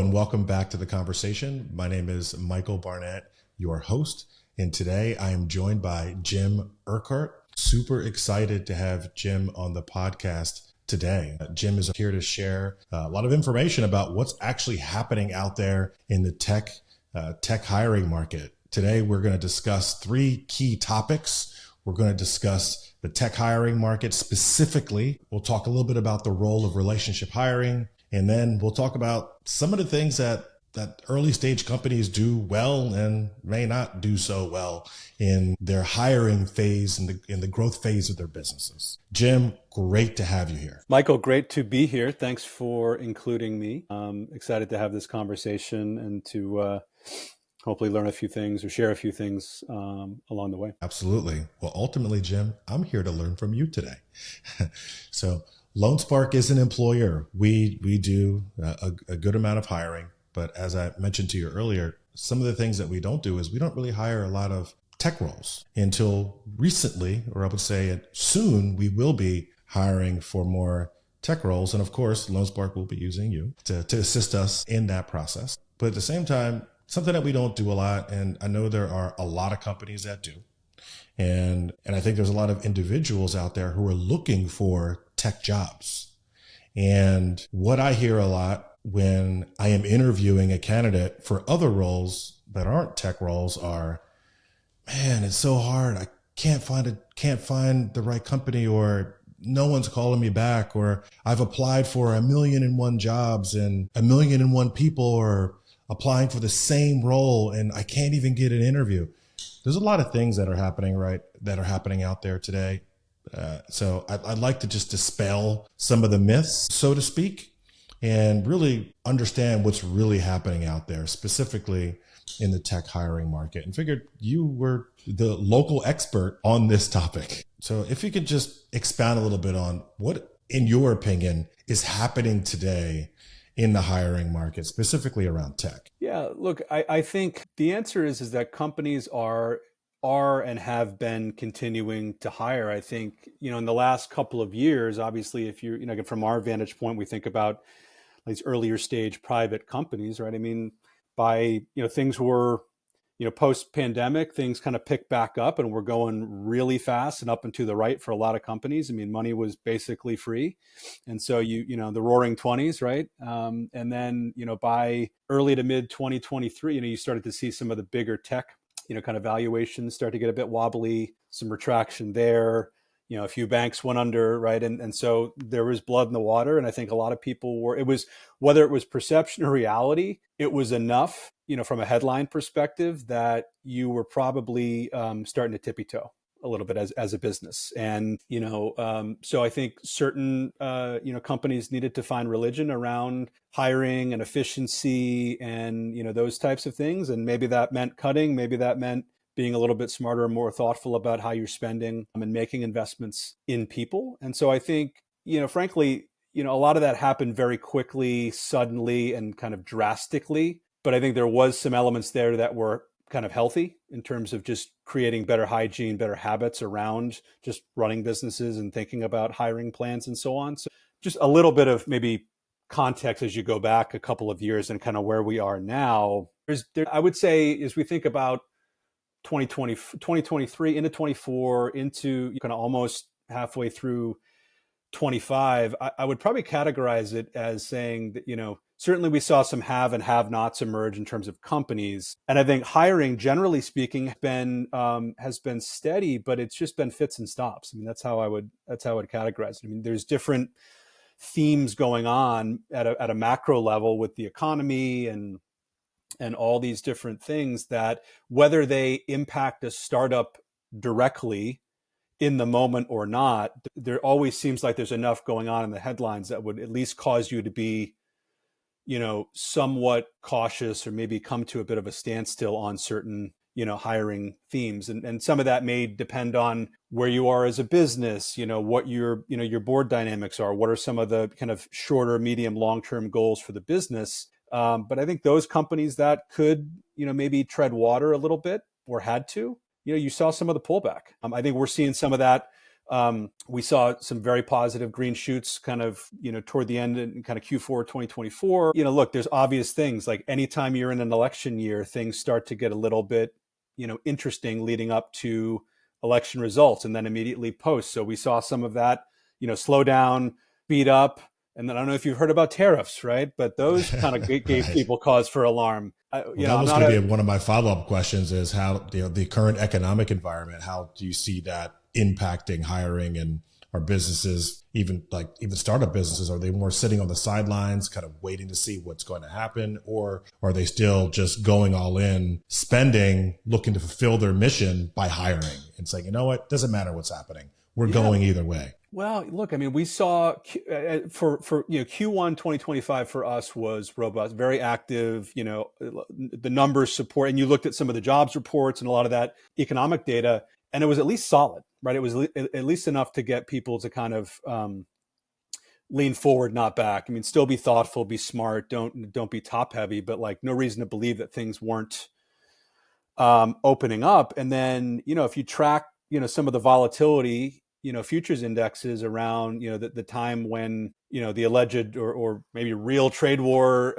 and welcome back to the conversation. My name is Michael Barnett, your host, and today I am joined by Jim Urquhart. Super excited to have Jim on the podcast today. Jim is here to share a lot of information about what's actually happening out there in the tech hiring market. Today, we're going to discuss three key topics. We're going to discuss the tech hiring market specifically. We'll talk a little bit about the role of relationship hiring. And then we'll talk about some of the things that early stage companies do well and may not do so well in their hiring phase and in the growth phase of their businesses. Jim, great to have you here. Michael, great to be here. Thanks for including me. Excited to have this conversation and to hopefully learn a few things or share a few things along the way. Absolutely. Well, ultimately, Jim, I'm here to learn from you today. So Loanspark is an employer. We do a good amount of hiring, but as I mentioned to you earlier, some of the things that we don't do is we don't really hire a lot of tech roles until recently, or I would say soon, we will be hiring for more tech roles. And of course, Loanspark will be using you to assist us in that process. But at the same time, something that we don't do a lot, and I know there are a lot of companies that do, and I think there's a lot of individuals out there who are looking for tech jobs. And what I hear a lot when I am interviewing a candidate for other roles that aren't tech roles are, man, it's so hard. I can't find the right company, or no one's calling me back, or I've applied for 1,000,001 jobs and 1,000,001 people are applying for the same role and I can't even get an interview. There's a lot of things that are happening out there today. So I'd like to just dispel some of the myths, so to speak, and really understand what's really happening out there, specifically in the tech hiring market, and figured you were the local expert on this topic. So if you could just expound a little bit on what, in your opinion, is happening today in the hiring market, specifically around tech. Yeah, look, I think the answer is that companies are and have been continuing to hire. I think, in the last couple of years, obviously, if you're, from our vantage point, we think about these earlier stage private companies, right? I mean, things were, post-pandemic, things kind of picked back up and we're going really fast and up and to the right for a lot of companies. I mean, money was basically free. And so the roaring 20s, right? And then, by early to mid 2023, you started to see some of the bigger tech, kind of valuations start to get a bit wobbly, some retraction there. A few banks went under, right? And so there was blood in the water. And I think a lot of people whether it was perception or reality, it was enough, from a headline perspective that you were probably starting to tippy toe a little bit as a business. And, so I think certain, companies needed to find religion around hiring and efficiency and, those types of things. And maybe that meant cutting, maybe that meant being a little bit smarter and more thoughtful about how you're spending and making investments in people. And so I think, frankly, a lot of that happened very quickly, suddenly, and kind of drastically. But I think there was some elements there that were kind of healthy in terms of just creating better hygiene, better habits around just running businesses and thinking about hiring plans and so on. So just a little bit of maybe context as you go back a couple of years and kind of where we are now. I would say, as we think about 2023 into 24, into kind of almost halfway through 25, I would probably categorize it as saying that, certainly we saw some have and have nots emerge in terms of companies. And I think hiring, generally speaking, has been steady, but it's just been fits and stops. I mean, that's how I would categorize it. I mean, there's different themes going on at a macro level with the economy and all these different things that, whether they impact a startup directly in the moment or not, there always seems like there's enough going on in the headlines that would at least cause you to be, somewhat cautious or maybe come to a bit of a standstill on certain, hiring themes. And some of that may depend on where you are as a business, what your board dynamics are, what are some of the kind of shorter, medium, long-term goals for the business. But I think those companies that could, maybe tread water a little bit or had to, you saw some of the pullback. I think we're seeing some of that We saw some very positive green shoots kind of, toward the end in kind of Q4 2024. Look, there's obvious things like anytime you're in an election year, things start to get a little bit, interesting leading up to election results and then immediately post. So we saw some of that, slow down, speed up. And then I don't know if you've heard about tariffs, right? But those kind of gave Right. people cause for alarm. That was going to be one of my follow-up questions is how the current economic environment, how do you see that impacting hiring and our businesses, even startup businesses? Are they more sitting on the sidelines, kind of waiting to see what's going to happen? Or are they still just going all in, spending, looking to fulfill their mission by hiring and saying, you know what, doesn't matter what's happening. We're going either way. Well, look, I mean, we saw for Q1 2025 for us was robust, very active, the numbers support, and you looked at some of the jobs reports and a lot of that economic data, and it was at least solid, right? It was at least enough to get people to kind of lean forward, not back. I mean, still be thoughtful, be smart, don't be top heavy, but like no reason to believe that things weren't opening up. And then, if you track, some of the volatility, futures indexes around, the time when, the alleged or maybe real trade war,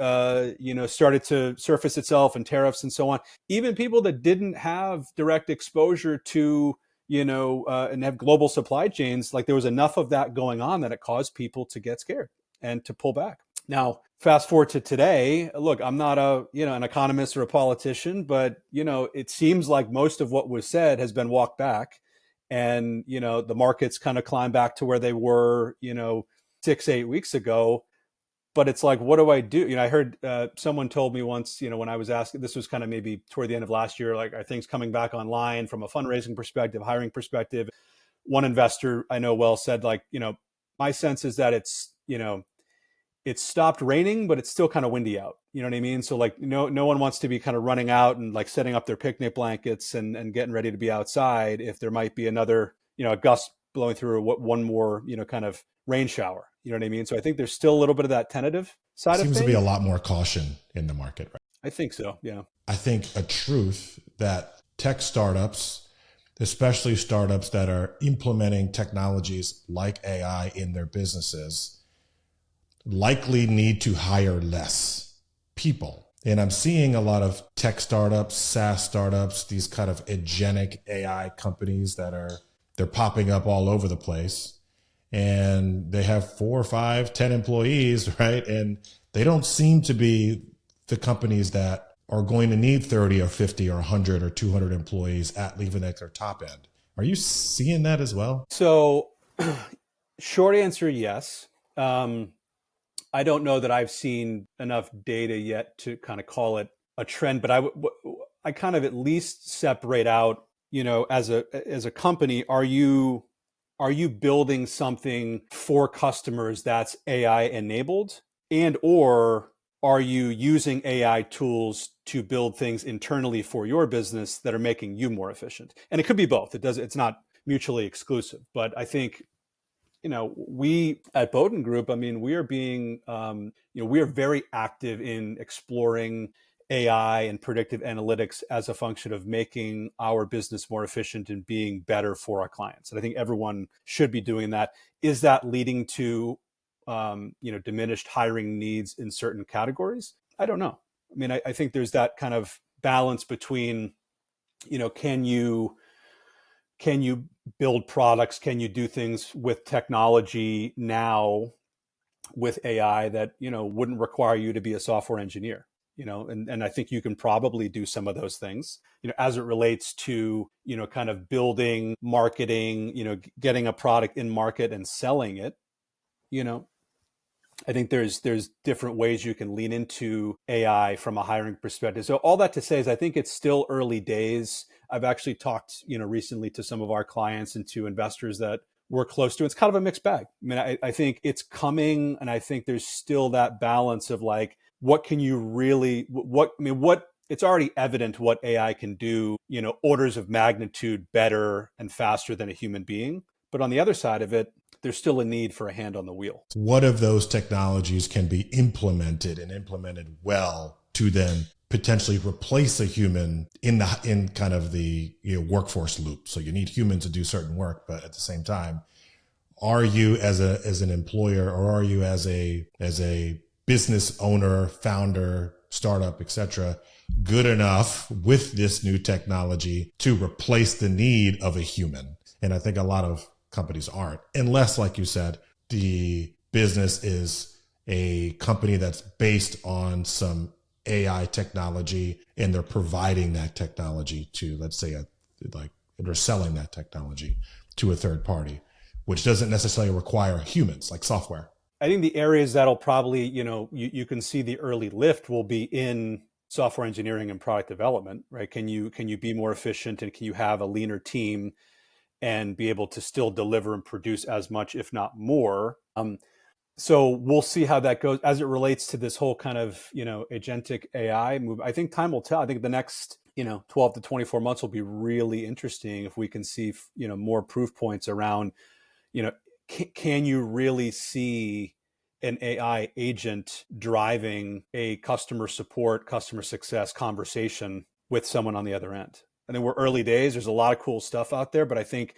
started to surface itself and tariffs and so on. Even people that didn't have direct exposure to, and have global supply chains, like there was enough of that going on that it caused people to get scared and to pull back. Now, fast forward to today, look, I'm not an economist or a politician, but, it seems like most of what was said has been walked back. And, the markets kind of climb back to where they were, 6-8 weeks ago. But it's like, what do I do? I heard someone told me once, when I was asking, this was kind of maybe toward the end of last year, like, are things coming back online from a fundraising perspective, hiring perspective? One investor I know well said, like, my sense is that it's stopped raining, but it's still kind of windy out. You know what I mean? So like, no one wants to be kind of running out and like setting up their picnic blankets and getting ready to be outside if there might be another, a gust blowing through one more, kind of rain shower. You know what I mean? So I think there's still a little bit of that tentative side of things. Seems to be a lot more caution in the market, right? I think so. Yeah. I think a truth that tech startups, especially startups that are implementing technologies like AI in their businesses, likely need to hire less people. And I'm seeing a lot of tech startups, SaaS startups, these kind of agentic AI companies they're popping up all over the place. And they have 4 or 5, 10 employees, right? And they don't seem to be the companies that are going to need 30 or 50 or 100 or 200 employees even at their top end. Are you seeing that as well? So short answer, yes. I don't know that I've seen enough data yet to kind of call it a trend, but I kind of at least separate out, as a company, are you building something for customers that's AI enabled, and or are you using AI tools to build things internally for your business that are making you more efficient? And it could be both. It's not mutually exclusive, but I think we at Bowden Group, I mean, we are being, we are very active in exploring AI and predictive analytics as a function of making our business more efficient and being better for our clients. And I think everyone should be doing that. Is that leading to, diminished hiring needs in certain categories? I don't know. I mean, I think there's that kind of balance between, can you build products? Can you do things with technology now with AI that, wouldn't require you to be a software engineer? And I think you can probably do some of those things, as it relates to, kind of building, marketing, getting a product in market and selling it. I think there's different ways you can lean into AI from a hiring perspective. So all that to say is I think it's still early days. I've actually talked, recently to some of our clients and to investors that we're close to. It's kind of a mixed bag. I mean, I think it's coming, and I think there's still that balance of like, what can you really, it's already evident what AI can do, orders of magnitude better and faster than a human being. But on the other side of it, there's still a need for a hand on the wheel. What of those technologies can be implemented and implemented well to then potentially replace a human in kind of the workforce loop. So you need humans to do certain work, but at the same time, are you as an employer, or are you as a business owner, founder, startup, etc., good enough with this new technology to replace the need of a human? And I think a lot of companies aren't, unless, like you said, the business is a company that's based on some AI technology and they're providing that technology to, let's say, they're selling that technology to a third party, which doesn't necessarily require humans, like software. I think the areas that'll probably, you can see the early lift will be in software engineering and product development, right? Can you be more efficient, and can you have a leaner team and be able to still deliver and produce as much, if not more? So we'll see how that goes as it relates to this whole kind of, agentic AI move. I think time will tell. I think the next, 12 to 24 months will be really interesting if we can see, more proof points around, can you really see an AI agent driving a customer support, customer success conversation with someone on the other end? I think we're early days. There's a lot of cool stuff out there, but I think,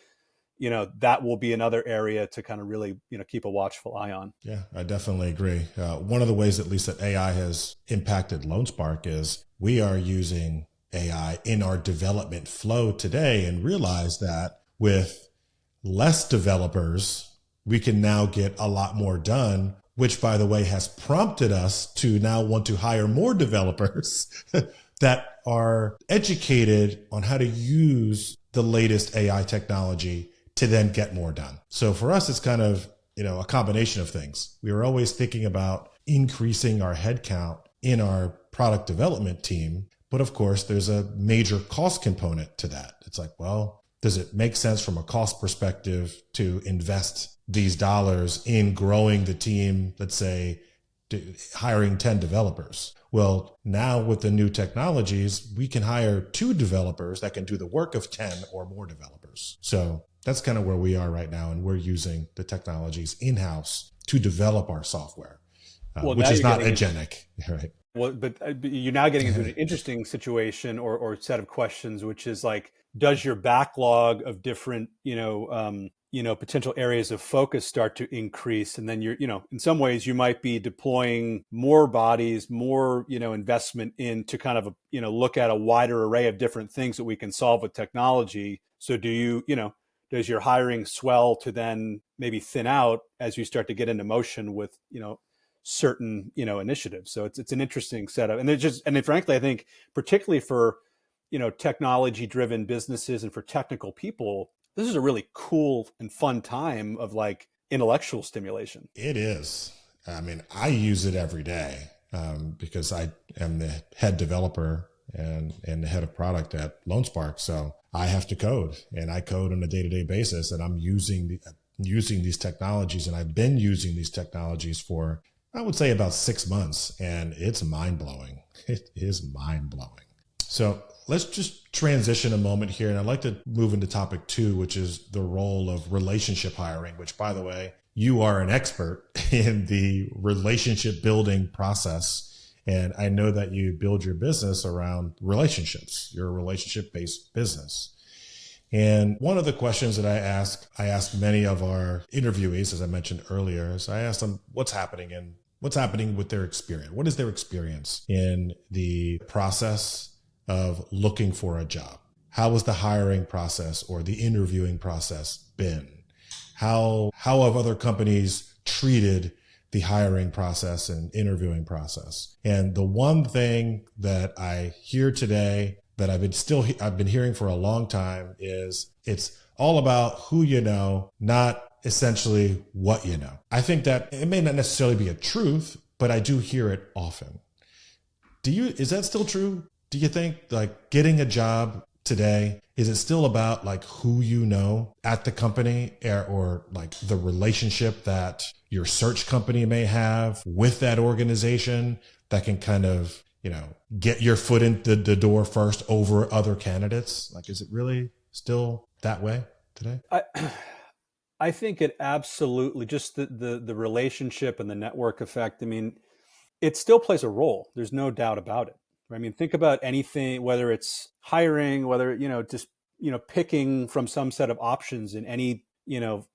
that will be another area to kind of really, keep a watchful eye on. Yeah, I definitely agree. One of the ways, at least, that AI has impacted Loanspark is we are using AI in our development flow today, and realize that with less developers, we can now get a lot more done, which, by the way, has prompted us to now want to hire more developers that are educated on how to use the latest AI technology to then get more done. So for us, it's kind of, a combination of things. We were always thinking about increasing our headcount in our product development team. But of course, there's a major cost component to that. It's like, well, does it make sense from a cost perspective to invest these dollars in growing the team, let's say hiring 10 developers? Well, now with the new technologies, we can hire 2 developers that can do the work of 10 or more developers. So that's kind of where we are right now. And we're using the technologies in-house to develop our software, which is not agentic, right? Well, but you're now getting into an interesting situation or set of questions, which is like, does your backlog of different, potential areas of focus start to increase? And then you're, in some ways you might be deploying more bodies, more, investment in to kind of, look at a wider array of different things that we can solve with technology. So do you, does your hiring swell to then maybe thin out as you start to get into motion with, certain, initiatives? So it's an interesting setup. And then frankly, I think particularly for, technology driven businesses and for technical people, this is a really cool and fun time of like intellectual stimulation. It is. I mean, I use it every day because I am the head developer and the head of product at Loanspark. So I have to code, and I code on a day-to-day basis, and I'm using these technologies, and I've been using these technologies for, I would say, about 6 months, and it's mind-blowing. It is mind-blowing. So let's just transition a moment here, and I'd like to move into topic 2, which is the role of relationship hiring, which, by the way, you are an expert in the relationship building process. And I know that you build your business around relationships. You're a relationship-based business. And one of the questions that I ask many of our interviewees, as I mentioned earlier, is I ask them what's happening with their experience. What is their experience in the process of looking for a job? How has the hiring process or the interviewing process been? How have other companies treated the hiring process and interviewing process? And the one thing that I hear today that I've been hearing for a long time is it's all about who you know, not essentially what you know. I think that it may not necessarily be a truth, but I do hear it often. Is that still true? Do you think like getting a job today, is it still about like who you know at the company or like the relationship that your search company may have with that organization that can kind of, get your foot in the door first over other candidates? Like, is it really still that way today? I think it absolutely, just the relationship and the network effect. I mean, it still plays a role. There's no doubt about it, I mean, think about anything, whether it's hiring, whether, just, picking from some set of options in any,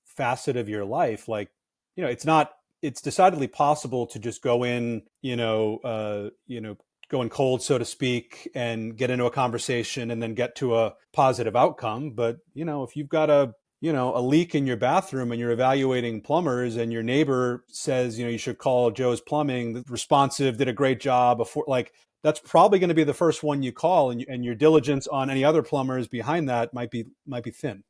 facet of your life. Like, it's decidedly possible to just go in, go in cold, so to speak, and get into a conversation and then get to a positive outcome. But, if you've got a leak in your bathroom and you're evaluating plumbers and your neighbor says, you should call Joe's Plumbing, responsive, did a great job before, like, that's probably going to be the first one you call, and your diligence on any other plumbers behind that might be thin,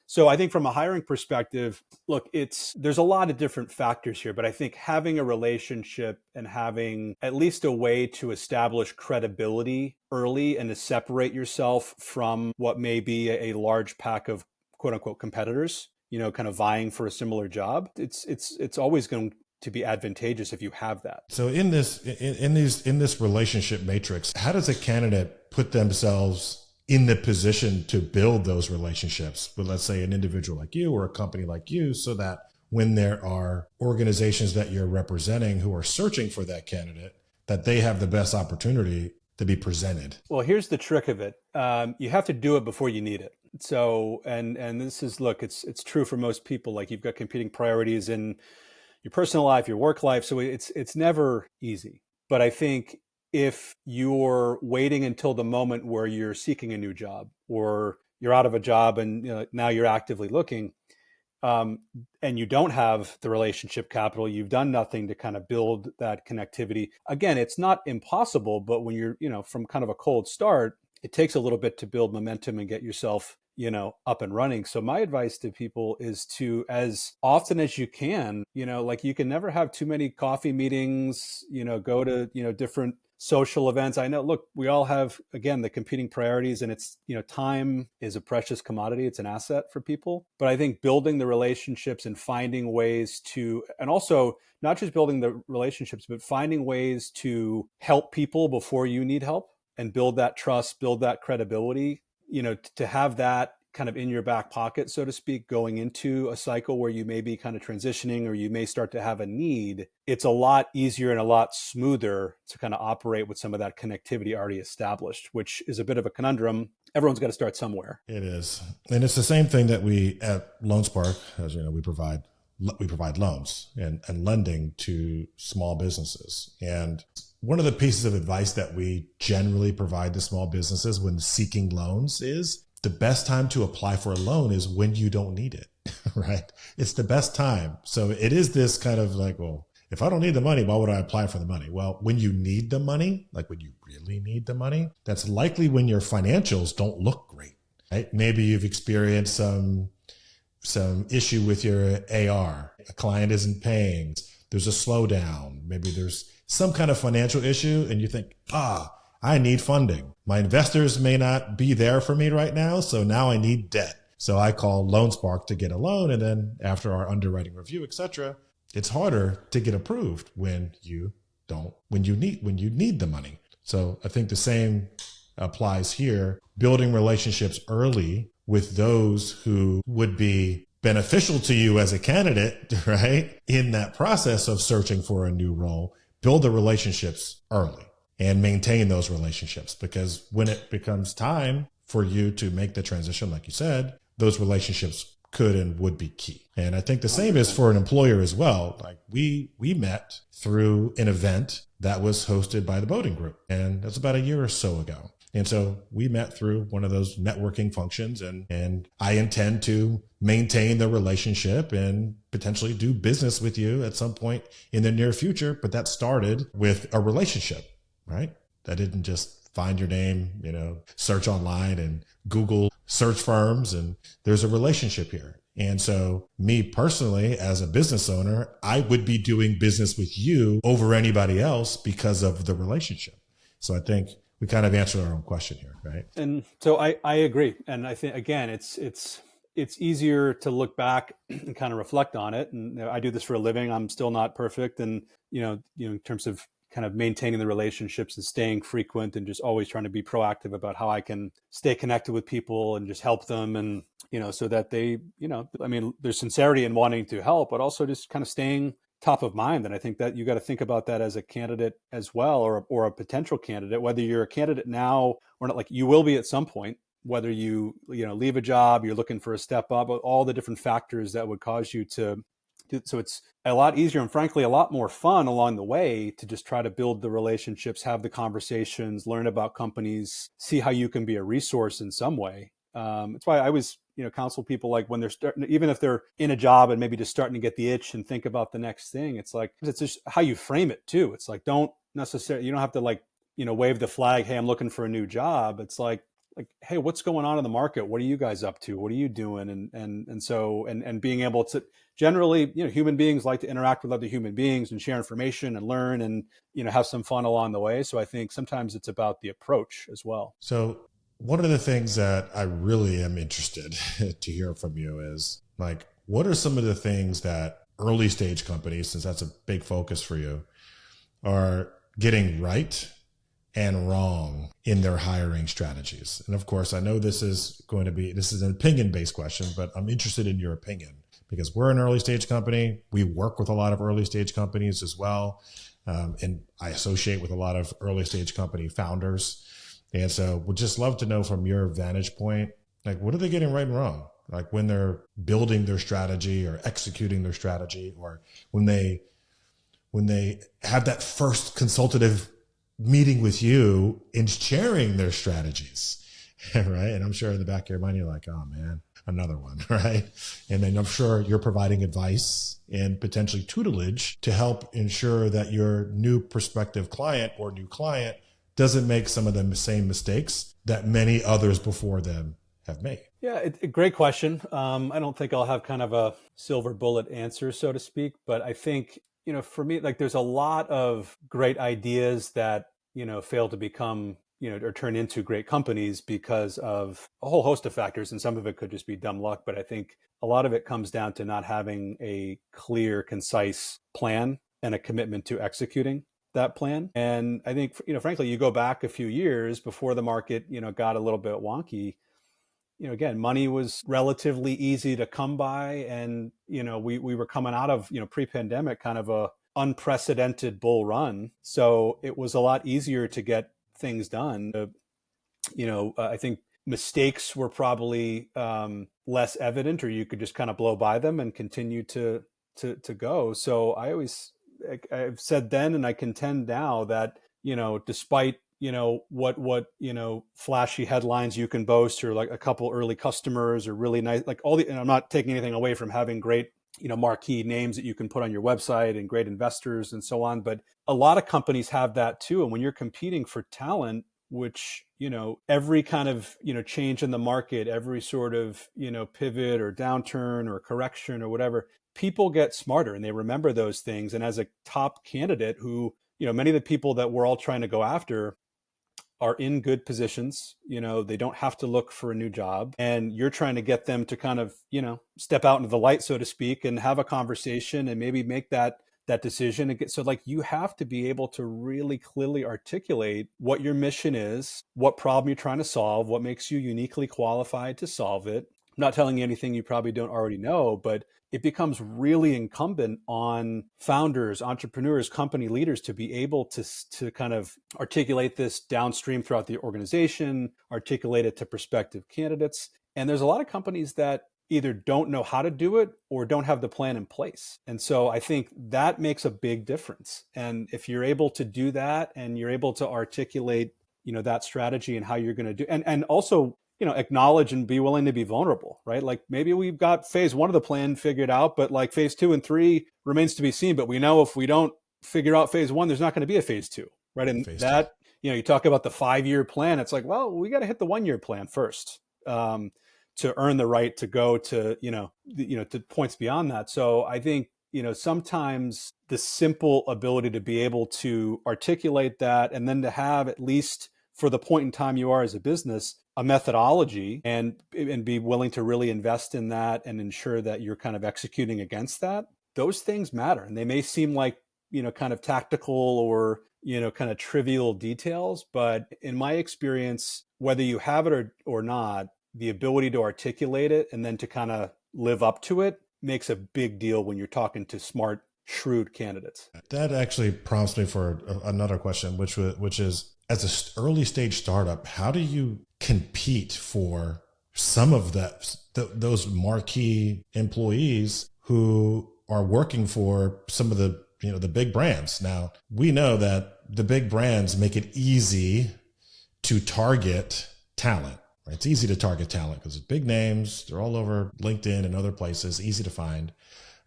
So I think from a hiring perspective, look, there's a lot of different factors here, but I think having a relationship and having at least a way to establish credibility early and to separate yourself from what may be a large pack of quote unquote competitors, kind of vying for a similar job, it's always going to be advantageous if you have that. So in this relationship matrix, how does a candidate put themselves in the position to build those relationships with, let's say, an individual like you or a company like you, so that when there are organizations that you're representing who are searching for that candidate, that they have the best opportunity to be presented? Well, here's the trick of it. You have to do it before you need it. So, and this is, look, it's true for most people. Like, you've got competing priorities in your personal life, your work life. So it's never easy. But I think if you're waiting until the moment where you're seeking a new job or you're out of a job and now you're actively looking, and you don't have the relationship capital, you've done nothing to kind of build that connectivity. Again, it's not impossible, but when you're, from kind of a cold start, it takes a little bit to build momentum and get yourself, up and running. So my advice to people is to, as often as you can, like, you can never have too many coffee meetings, go to, different social events. I know, look, we all have, again, the competing priorities, and it's, time is a precious commodity. It's an asset for people. But I think building the relationships and finding ways to, and also not just building the relationships, but finding ways to help people before you need help and build that trust, build that credibility, to have that kind of in your back pocket, so to speak, going into a cycle where you may be kind of transitioning or you may start to have a need. It's a lot easier and a lot smoother to kind of operate with some of that connectivity already established, which is a bit of a conundrum. Everyone's got to start somewhere. It is. And it's the same thing that we at Loanspark, as you know, we provide loans and lending to small businesses. And one of the pieces of advice that we generally provide to small businesses when seeking loans is the best time to apply for a loan is when you don't need it, right? It's the best time. So it is this kind of like, well, if I don't need the money, why would I apply for the money? Well, when you need the money, like when you really need the money, that's likely when your financials don't look great, right? Maybe you've experienced some issue with your AR. A client isn't paying. There's a slowdown. Maybe there's some kind of financial issue and you think, I need funding. My investors may not be there for me right now. So now I need debt. So I call Loanspark to get a loan. And then after our underwriting review, et cetera, it's harder to get approved when you need the money. So I think the same applies here, building relationships early with those who would be beneficial to you as a candidate, right? In that process of searching for a new role, build the relationships early and maintain those relationships, because when it becomes time for you to make the transition, like you said, those relationships could and would be key. And I think the same is for an employer as well. Like we met through an event that was hosted by the Boating Group, and that's about a year or so ago. And so we met through one of those networking functions, and I intend to maintain the relationship and potentially do business with you at some point in the near future. But that started with a relationship, right? I didn't just find your name, search online and Google search firms, and there's a relationship here. And so me personally, as a business owner, I would be doing business with you over anybody else because of the relationship. So I think we kind of answered our own question here, right? And so I agree. And I think, again, it's easier to look back and kind of reflect on it. And I do this for a living. I'm still not perfect. And, in terms of kind of maintaining the relationships and staying frequent and just always trying to be proactive about how I can stay connected with people and just help them. And, so that they, there's sincerity in wanting to help, but also just kind of staying top of mind. And I think that you got to think about that as a candidate as well, or a potential candidate, whether you're a candidate now or not. Like, you will be at some point, whether you leave a job, you're looking for a step up, all the different factors that would cause you to. So it's a lot easier and frankly a lot more fun along the way to just try to build the relationships, have the conversations, learn about companies, see how you can be a resource in some way. That's why I always counsel people, like, when they're starting, even if they're in a job and maybe just starting to get the itch and think about the next thing, it's like, it's just how you frame it too. It's like, you don't have to like wave the flag, hey, I'm looking for a new job. It's like, hey, what's going on in the market? What are you guys up to? What are you doing? And being able to, generally, human beings like to interact with other human beings and share information and learn and have some fun along the way. So I think sometimes it's about the approach as well. So one of the things that I really am interested to hear from you is, like, what are some of the things that early stage companies, since that's a big focus for you, are getting right and wrong in their hiring strategies? And of course, I know this is an opinion-based question, but I'm interested in your opinion because we're an early stage company. We work with a lot of early stage companies as well. And I associate with a lot of early stage company founders. And so we'd just love to know from your vantage point, like, what are they getting right and wrong? Like, when they're building their strategy or executing their strategy, or when they have that first consultative meeting with you and sharing their strategies, right? And I'm sure in the back of your mind, you're like, oh man, another one, right? And then I'm sure you're providing advice and potentially tutelage to help ensure that your new prospective client or new client doesn't make some of the same mistakes that many others before them have made. Yeah, a great question. I don't think I'll have kind of a silver bullet answer, so to speak, but I think, for me, like, there's a lot of great ideas that, fail to become, or turn into great companies because of a whole host of factors. And some of it could just be dumb luck. But I think a lot of it comes down to not having a clear, concise plan and a commitment to executing that plan. And I think, frankly, you go back a few years before the market, got a little bit wonky. Again, money was relatively easy to come by. And, we were coming out of, pre-pandemic kind of a unprecedented bull run. So it was a lot easier to get things done. I think mistakes were probably less evident, or you could just kind of blow by them and continue to go. So I've said then, and I contend now that, despite, what flashy headlines you can boast, or like a couple early customers, or really nice, like and I'm not taking anything away from having great, marquee names that you can put on your website and great investors and so on. But a lot of companies have that too. And when you're competing for talent, which, every kind of, change in the market, every sort of, pivot or downturn or correction or whatever, people get smarter and they remember those things. And as a top candidate who, many of the people that we're all trying to go after are in good positions, they don't have to look for a new job, and you're trying to get them to kind of, step out into the light, so to speak, and have a conversation and maybe make that decision. So like, you have to be able to really clearly articulate what your mission is, what problem you're trying to solve, what makes you uniquely qualified to solve it. I'm not telling you anything you probably don't already know, but it becomes really incumbent on founders, entrepreneurs, company leaders to be able to kind of articulate this downstream throughout the organization, articulate it to prospective candidates. And there's a lot of companies that either don't know how to do it or don't have the plan in place. And so I think that makes a big difference. And if you're able to do that and you're able to articulate, that strategy and how you're going to do, and also, acknowledge and be willing to be vulnerable, right? Like, maybe we've got phase 1 of the plan figured out, but like phase 2 and 3 remains to be seen. But we know if we don't figure out phase 1, there's not going to be a phase 2, right? And phase that, 2. You talk about the 5-year plan. It's like, well, we got to hit the 1-year plan first. To earn the right to go to, to points beyond that. So I think, sometimes the simple ability to be able to articulate that, and then to have, at least for the point in time you are as a business, a methodology, and be willing to really invest in that and ensure that you're kind of executing against that. Those things matter. And they may seem like, kind of tactical or, kind of trivial details. But in my experience, whether you have it or not, the ability to articulate it and then to kind of live up to it makes a big deal when you're talking to smart, shrewd candidates. That actually prompts me for another question, which is, as an early stage startup, how do you compete for some of those marquee employees who are working for some of the big brands? Now, we know that the big brands make it easy to target talent. Right? It's easy to target talent because it's big names. They're all over LinkedIn and other places, easy to find.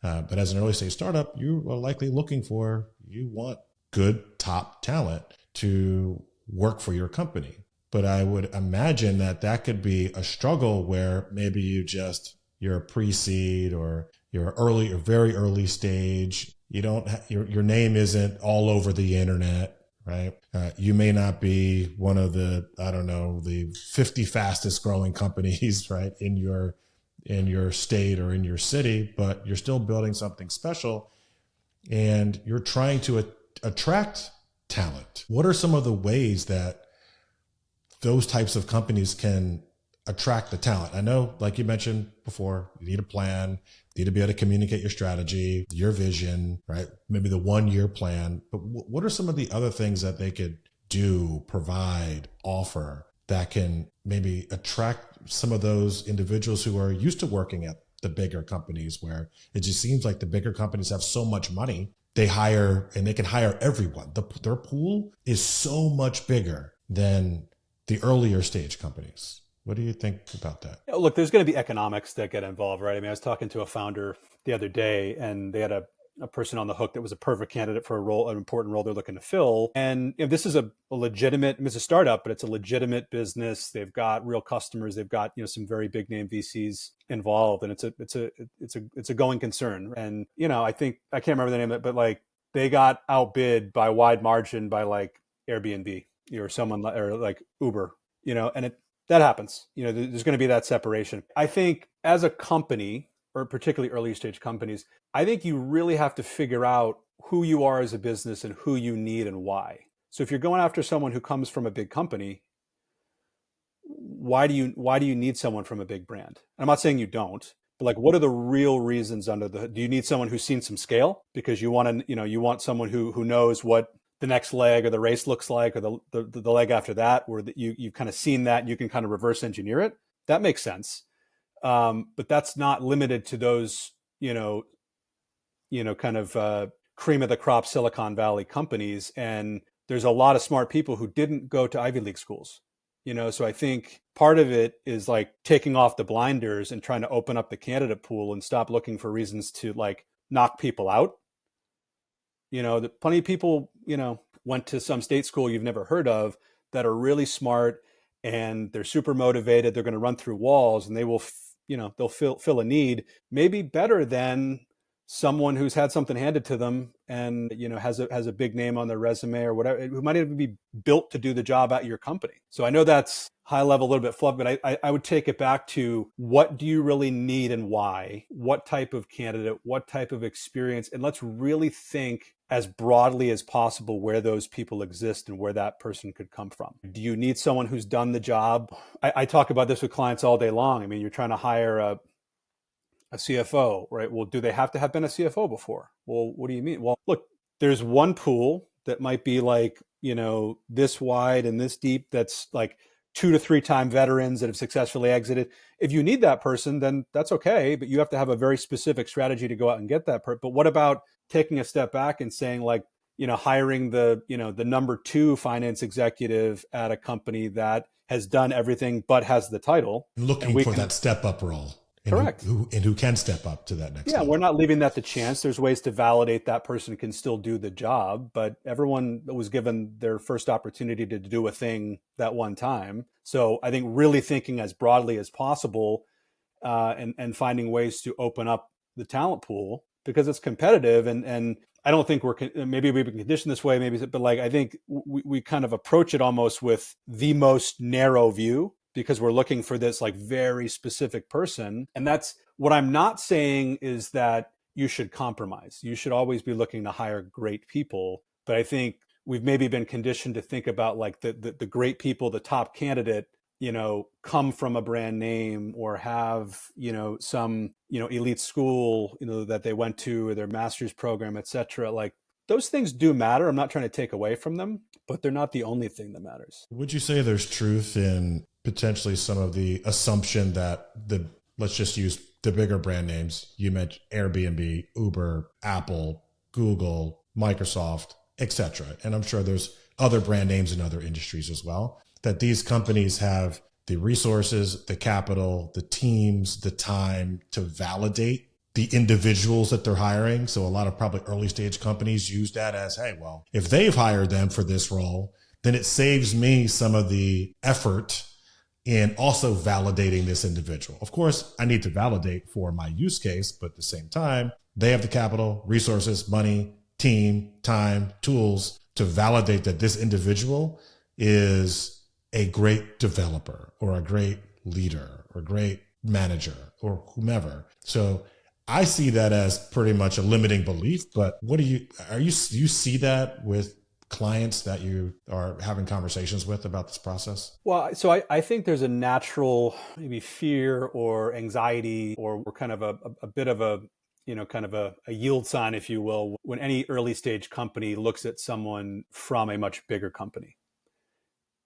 But as an early stage startup, you are likely you want good top talent to work for your company. But I would imagine that could be a struggle where maybe you're a pre-seed or you're early or very early stage. You don't, your name isn't all over the internet, right? You may not be one of the 50 fastest growing companies, right, in your state or in your city, but you're still building something special and you're trying to attract talent. What are some of the ways that those types of companies can attract the talent? I know, like you mentioned before, you need a plan, you need to be able to communicate your strategy, your vision, right? Maybe the 1-year plan, but what are some of the other things that they could do, provide, offer that can maybe attract some of those individuals who are used to working at the bigger companies, where it just seems like the bigger companies have so much money, they hire and they can hire everyone. Their pool is so much bigger than the earlier stage companies. What do you think about that? Look, there's going to be economics that get involved, right? I mean, I was talking to a founder the other day, and they had a person on the hook that was a perfect candidate for an important role they're looking to fill. And this is a legitimate, it's a startup, but it's a legitimate business. They've got real customers. They've got some very big name VCs involved, and it's a going concern. And I think I can't remember the name of it, but like they got outbid by wide margin by like Airbnb or someone or like Uber, and that happens. There's going to be that separation. I think as a company, or particularly early stage companies, I think you really have to figure out who you are as a business and who you need and why. So if you're going after someone who comes from a big company, why do you need someone from a big brand? And I'm not saying you don't, but like, what are the real reasons do you need someone who's seen some scale because you want someone who knows what the next leg or the race looks like, or the leg after that, where you've kind of seen that and you can kind of reverse engineer it. That makes sense. But that's not limited to those, kind of cream of the crop Silicon Valley companies. And there's a lot of smart people who didn't go to Ivy League schools, so I think part of it is like taking off the blinders and trying to open up the candidate pool and stop looking for reasons to like knock people out. Plenty of people, went to some state school you've never heard of that are really smart and they're super motivated. They're going to run through walls and they will, they'll fill a need maybe better than someone who's had something handed to them and, has a big name on their resume or whatever, who might even be built to do the job at your company. So I know that's high level, a little bit fluff, but I would take it back to what do you really need and why? What type of candidate, what type of experience? And let's really think as broadly as possible where those people exist and where that person could come from. Do you need someone who's done the job? I talk about this with clients all day long. I mean, you're trying to hire a CFO, right? Well, do they have to have been a CFO before? Well, what do you mean? Well, look, there's one pool that might be like, this wide and this deep, that's like 2 to 3 time veterans that have successfully exited. If you need that person, then that's okay, but you have to have a very specific strategy to go out and get that person. But what about taking a step back and saying like, hiring the number 2 finance executive at a company that has done everything but has the title. Looking for that step up role. Correct. Who can step up to that next level. We're not leaving that to chance. There's ways to validate that person can still do the job, but everyone was given their first opportunity to do a thing that one time. So I think really thinking as broadly as possible and finding ways to open up the talent pool because it's competitive. And I don't think maybe we've been conditioned this way, but like, I think we kind of approach it almost with the most narrow view, because we're looking for this like very specific person. And that's what I'm not saying is that you should compromise. You should always be looking to hire great people. But I think we've maybe been conditioned to think about like the great people, the top candidate come from a brand name or have, some, elite school, that they went to, or their master's program, et cetera. Like those things do matter. I'm not trying to take away from them, but they're not the only thing that matters. Would you say there's truth in potentially some of the assumption that let's just use the bigger brand names. You mentioned Airbnb, Uber, Apple, Google, Microsoft, etc. And I'm sure there's other brand names in other industries as well, that these companies have the resources, the capital, the teams, the time to validate the individuals that they're hiring. So a lot of probably early stage companies use that as, hey, well, if they've hired them for this role, then it saves me some of the effort in also validating this individual. Of course, I need to validate for my use case, but at the same time, they have the capital, resources, money, team, time, tools to validate that this individual is a great developer or a great leader or great manager or whomever. So I see that as pretty much a limiting belief, but do you see that with clients that you are having conversations with about this process? Well, so I think there's a natural maybe fear or anxiety or kind of a bit of a, kind of a yield sign, if you will, when any early stage company looks at someone from a much bigger company.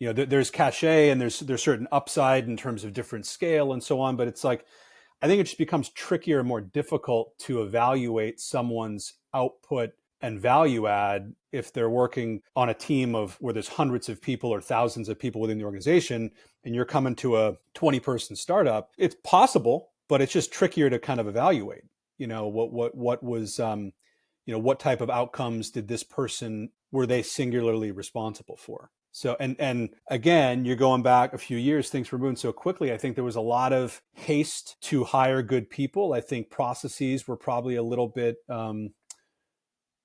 There's cachet and there's certain upside in terms of different scale and so on, but it's like, I think it just becomes trickier and more difficult to evaluate someone's output and value add if they're working on a team of where there's hundreds of people or thousands of people within the organization and you're coming to a 20-person startup. It's possible, but it's just trickier to kind of evaluate, what was, what type of outcomes did this person, were they singularly responsible for? So, and again, you're going back a few years, things were moving so quickly. I think there was a lot of haste to hire good people. I think processes were probably a little bit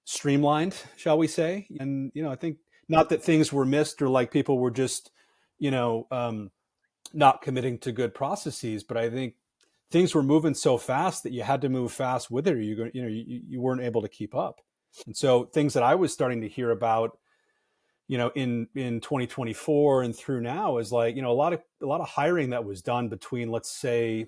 streamlined, shall we say. And, I think not that things were missed or like people were just, not committing to good processes, but I think things were moving so fast that you had to move fast with it or you weren't able to keep up. And so things that I was starting to hear about, in 2024 and through now is like, a lot of hiring that was done between, let's say,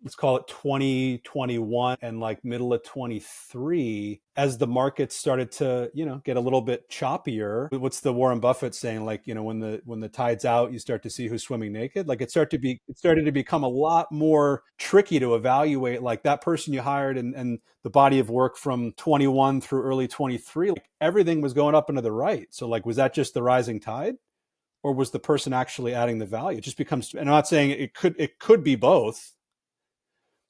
let's call it 2021 and like middle of 23, as the market started to, get a little bit choppier. What's the Warren Buffett saying? Like, when the tide's out, you start to see who's swimming naked. Like it started to become a lot more tricky to evaluate like that person you hired and the body of work from 21 through early 23, like everything was going up and to the right. So like, was that just the rising tide? Or was the person actually adding the value? It just becomes, and I'm not saying it could be both,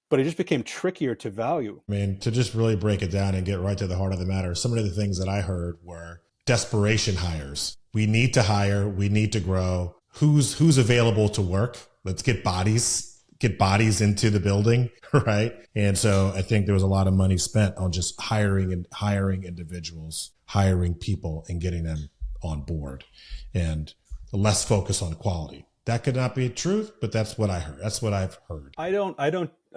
but it just became trickier to value. I mean, to just really break it down and get right to the heart of the matter, some of the things that I heard were desperation hires. We need to hire, we need to grow. Who's available to work? Let's get bodies into the building, right? And so I think there was a lot of money spent on just hiring individuals, hiring people and getting them on board, and less focus on quality. That could not be truth, but that's what I heard. That's what I've heard. I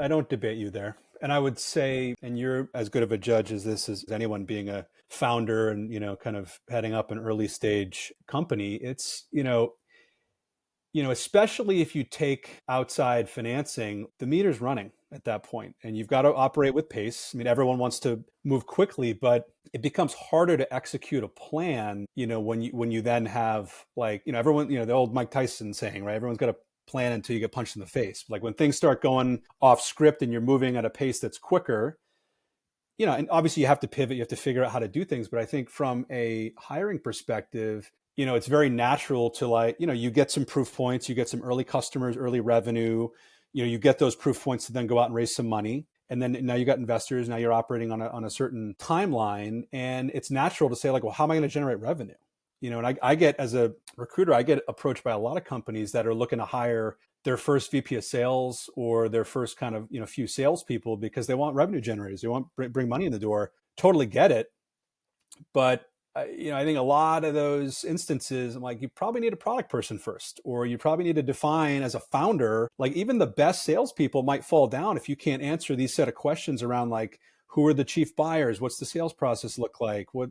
don't debate you there. And I would say, and you're as good of a judge as this as anyone being a founder and, kind of heading up an early stage company. It's, especially if you take outside financing, the meter's running at that point and you've got to operate with pace. I mean, everyone wants to move quickly, but it becomes harder to execute a plan, when you then have like, everyone, the old Mike Tyson saying, right? Everyone's got a plan until you get punched in the face. Like when things start going off script and you're moving at a pace that's quicker, and obviously you have to pivot, you have to figure out how to do things. But I think from a hiring perspective, it's very natural to like, you get some proof points, you get some early customers, early revenue, you get those proof points to then go out and raise some money. And then now you got investors, now you're operating on a certain timeline. And it's natural to say like, well, how am I going to generate revenue? And I get, as a recruiter, I get approached by a lot of companies that are looking to hire their first VP of sales or their first kind of, few salespeople because they want revenue generators. They want bring money in the door. Totally get it. But, I think a lot of those instances, I'm like, you probably need a product person first, or you probably need to define as a founder, like even the best salespeople might fall down if you can't answer these set of questions around like, who are the chief buyers? What's the sales process look like? What,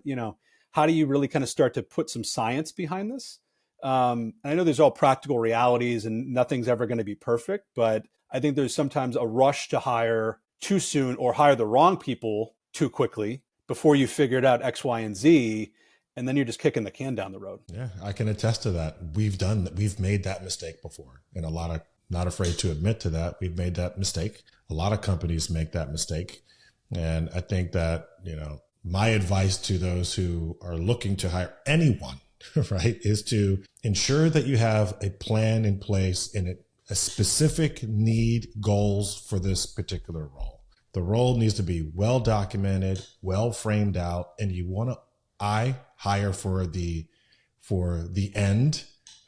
how do you really kind of start to put some science behind this? I know there's all practical realities and nothing's ever going to be perfect, but I think there's sometimes a rush to hire too soon or hire the wrong people too quickly before you figured out X, Y, and Z. And then you're just kicking the can down the road. Yeah, I can attest to that. We've made that mistake before, and a lot of, not afraid to admit to that. We've made that mistake. A lot of companies make that mistake. And I think that, my advice to those who are looking to hire anyone, right, is to ensure that you have a plan in place and a specific need, goals for this particular role. The role needs to be well documented, well framed out, and I hire for the end.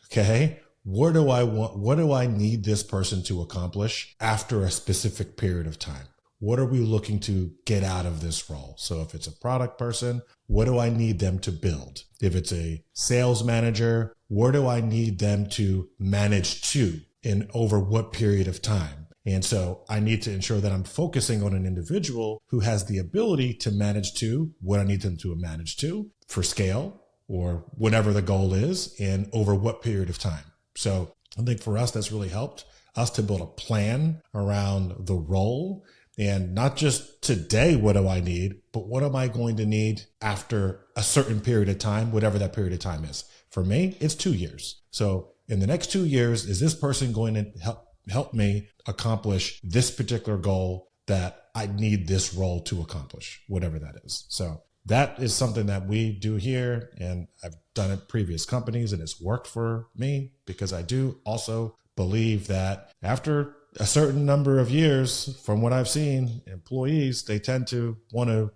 Okay. What do I need this person to accomplish after a specific period of time? What are we looking to get out of this role? So if it's a product person, what do I need them to build? If it's a sales manager, where do I need them to manage to and over what period of time? And so I need to ensure that I'm focusing on an individual who has the ability to manage to what I need them to manage to for scale or whatever the goal is and over what period of time. So I think for us, that's really helped us to build a plan around the role. And not just today, what do I need, but what am I going to need after a certain period of time, whatever that period of time is. For me, it's 2 years. So in the next 2 years, is this person going to help me accomplish this particular goal that I need this role to accomplish, whatever that is. So that is something that we do here. And I've done it previous companies and it's worked for me because I do also believe that after a certain number of years, from what I've seen, employees, they tend to want to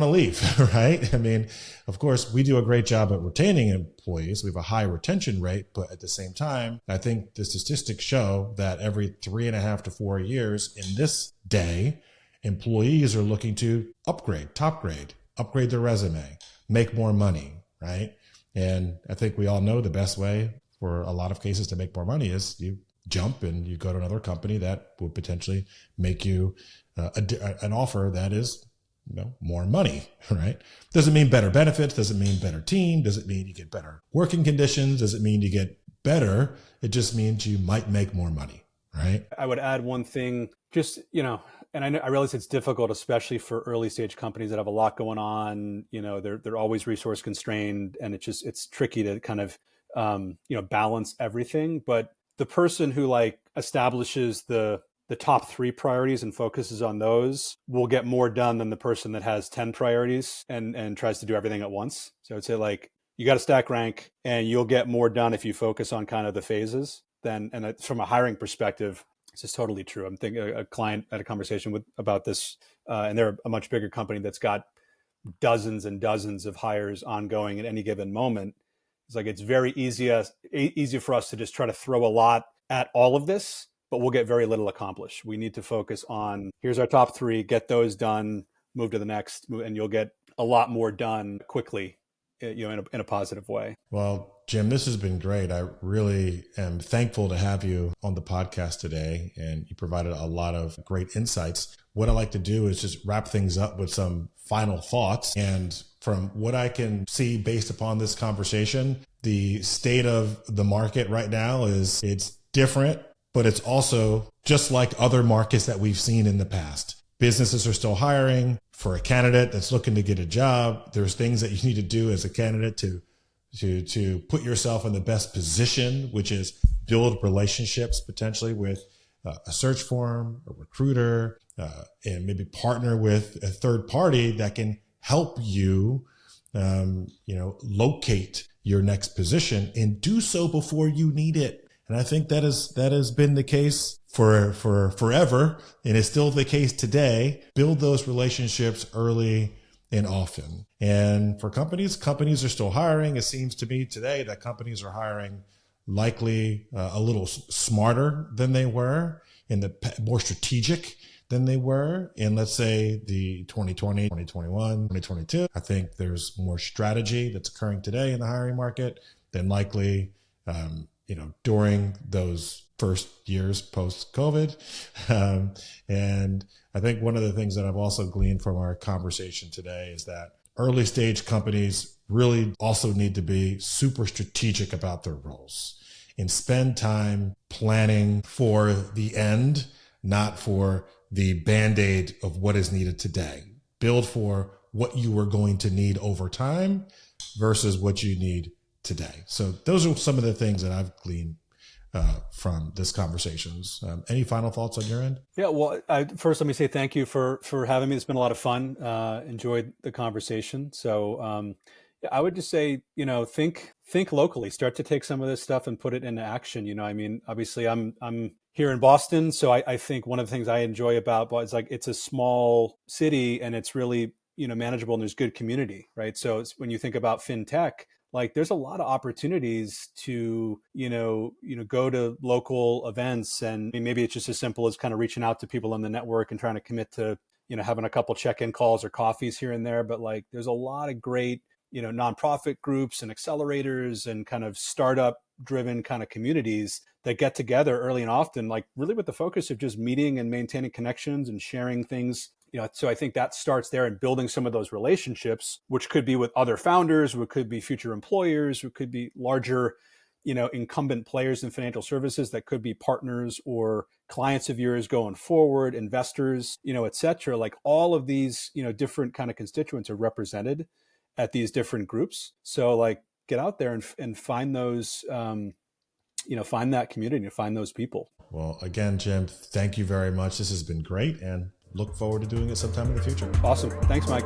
leave, right? I mean, of course, we do a great job at retaining employees. We have a high retention rate, but at the same time, I think the statistics show that every 3.5 to 4 years in this day, employees are looking to upgrade their resume, make more money, right? And I think we all know the best way for a lot of cases to make more money is you jump and you go to another company that would potentially make you an offer that is more money, right? Doesn't mean better benefits, doesn't mean better team, doesn't mean you get better working conditions, doesn't mean you get better. It just means you might make more money, right? I would add one thing, just, and I realize it's difficult, especially for early stage companies that have a lot going on. They're always resource constrained, and it's tricky to kind of, balance everything. But the person who establishes the top 3 priorities and focuses on those will get more done than the person that has 10 priorities and tries to do everything at once. So I'd say you got to stack rank and you'll get more done if you focus on kind of the phases and from a hiring perspective, it's just totally true. I'm thinking a client had a conversation about this and they're a much bigger company that's got dozens and dozens of hires ongoing at any given moment. It's very easy for us to just try to throw a lot at all of this, but we'll get very little accomplished. We need to focus on, here's our top 3, get those done, move to the next, and you'll get a lot more done quickly, in a positive way. Well, Jim, this has been great. I really am thankful to have you on the podcast today, and you provided a lot of great insights. What I like to do is just wrap things up with some final thoughts. And from what I can see based upon this conversation, the state of the market right now is it's different, but it's also just like other markets that we've seen in the past. Businesses are still hiring. For a candidate that's looking to get a job, there's things that you need to do as a candidate to put yourself in the best position, which is build relationships potentially with a search firm, a recruiter, and maybe partner with a third party that can help you, locate your next position and do so before you need it. And I think that has been the case for forever, and is still the case today. Build those relationships early and often. And for companies are still hiring. It seems to me today that companies are hiring likely a little smarter than they were, and more strategic than they were in, let's say, the 2020, 2021, 2022. I think there's more strategy that's occurring today in the hiring market than likely, during those first years post-COVID. And I think one of the things that I've also gleaned from our conversation today is that early stage companies really also need to be super strategic about their roles and spend time planning for the end, not for the Band-Aid of what is needed today. Build for what you are going to need over time versus what you need today. So those are some of the things that I've gleaned from this conversations. Any final thoughts on your end? Yeah, well, first let me say thank you for having me. It's been a lot of fun. Enjoyed the conversation. So yeah, I would just say, think locally. Start to take some of this stuff and put it into action. I mean, obviously, I'm here in Boston, so I think one of the things I enjoy about is like it's a small city and it's really manageable and there's good community, right? So when you think about fintech, like there's a lot of opportunities to go to local events, and maybe it's just as simple as kind of reaching out to people in the network and trying to commit to having a couple check-in calls or coffees here and there. But like there's a lot of great nonprofit groups and accelerators and kind of startup driven kind of communities that get together early and often, like really with the focus of just meeting and maintaining connections and sharing things. So I think that starts there and building some of those relationships, which could be with other founders, which could be future employers, which could be larger, incumbent players in financial services that could be partners or clients of yours going forward, investors, et cetera. Like all of these, different kind of constituents are represented at these different groups. So like get out there and find those, find that community, find those people. Well, again, Jim, thank you very much. This has been great and look forward to doing it sometime in the future. Awesome. Thanks, Mike.